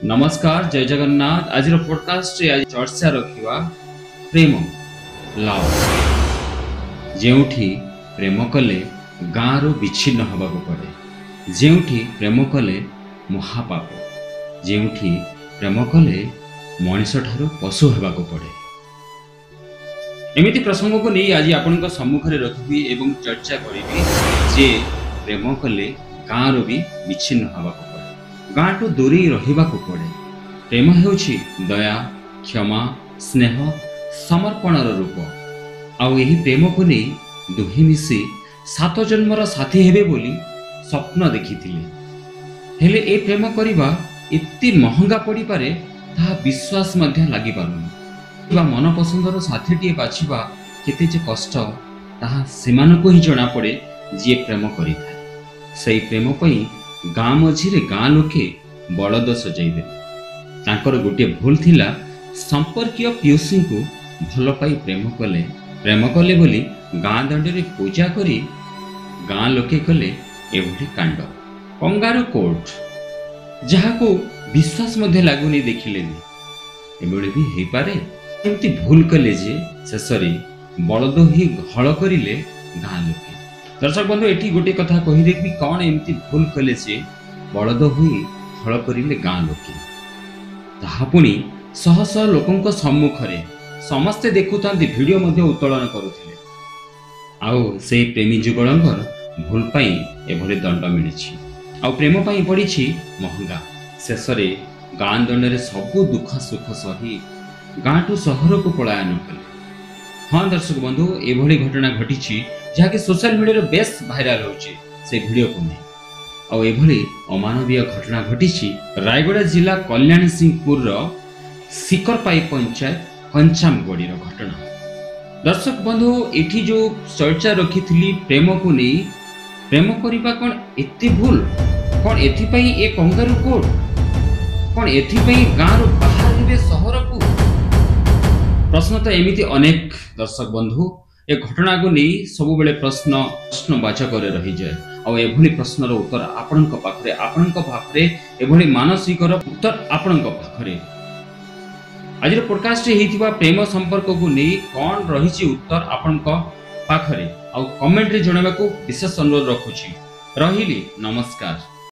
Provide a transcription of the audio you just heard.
नमस्कार जय जगन्नाथ। आज पॉडकास्ट रे आज चर्चा रखिवा प्रेम लव जेउठी प्रेम कले गाँव रू विच्छिन्न हवा को पड़े, जेउठी प्रेम कले महापाप, जेउठी प्रेम कले मनीष ठारू पशु हवा को पड़े। एमिति प्रसंग को नहीं आज आपण सम्मुख में रखी एवं चर्चा करी जे प्रेम कले गाँव रू भी विच्छिन्न हवा को पड़े, गाँ टू दूरी रहिबा को पड़े। प्रेम हेउछि दया, क्षमा, स्नेह, समर्पणर रूप। आउ एही प्रेम को नहीं दुही मिसी 7 जन्मर साथी हेबे बोली स्वप्न देखिथिले, हेले ए प्रेम करिबा एति महंगा पड़ी पारे ताहा विश्वास मध्य लागि पारुनी। बा मन पसंदर साथीटिए बाछिबा केते जे कष्ट ताहा सेमानको ही जणा पड़े जे प्रेम करिथाय। सेई प्रेम पई गाँ मझिरे गाँ लोके बड़द सजाइबे। तांकर गोटे भूल थिला संपर्कीय पियुसी को भल पाई प्रेम कले बोली गाँ दंडरे पूजा करी गाँ लोके कले एभली कांड कंगारू कोर्ट जहाको विश्वास मध्य लागुनी देखिलेनी। एभली भी हेई पारे एमती भूल कले जे शेषरे बड़द ही हल करिले गाँ लोके। दर्शक बंधु एठी गोटे कथा कही देखबी कौन एमती भूल कले जे बड़द हुई हल करिले गाँ लोके। ताहा पुणी शह शह लोकंक सम्मुखरे समस्ते देखुतांती वीडियो मध्य उत्तोलन करुथिले। आउ से प्रेमी जुगलंकर भूल पाई एभली दंड मिलिछि। आउ प्रेम पाई पड़िछि महंगा। शेषरे गाँ दंडरे सबु दुख सुख सही गाँ टू सहर को पलायन कले। हाँ दर्शक बंधु एभली घटना घटिछि जहाँकि सोशल मीडिया बेस भाइराल होछि से वीडियो को नहीं। आउ एभली अमानवीय घटना घटिछि रायगड़ा जिला कल्याण सिंहपुर सिकरपाई पंचायत कंचामगड़ी घटना। दर्शक बंधु एठी जो चर्चा रखी प्रेम को नहीं, प्रेम करबा कौन एति भूल, कौन एथिपाई ए कंगारू कोड, कौन एथिपाई गाँव बाहर सहर को। प्रश्न तो एमिति अनेक दर्शक बंधु ए घटना को नहीं सब बेले प्रश्नवाचक रही जाए। और एभली प्रश्नर उत्तर आपणक पाखरे एभली मानसिकर उत्तर आपणक पाखरे। आज पॉडकास्ट हेतिबा प्रेम संपर्क को नहीं कौन रही उत्तर आपणक पाखरे आउ कमेंट रे जणाबा को विशेष अनुरोध रखुछि। रहिली नमस्कार।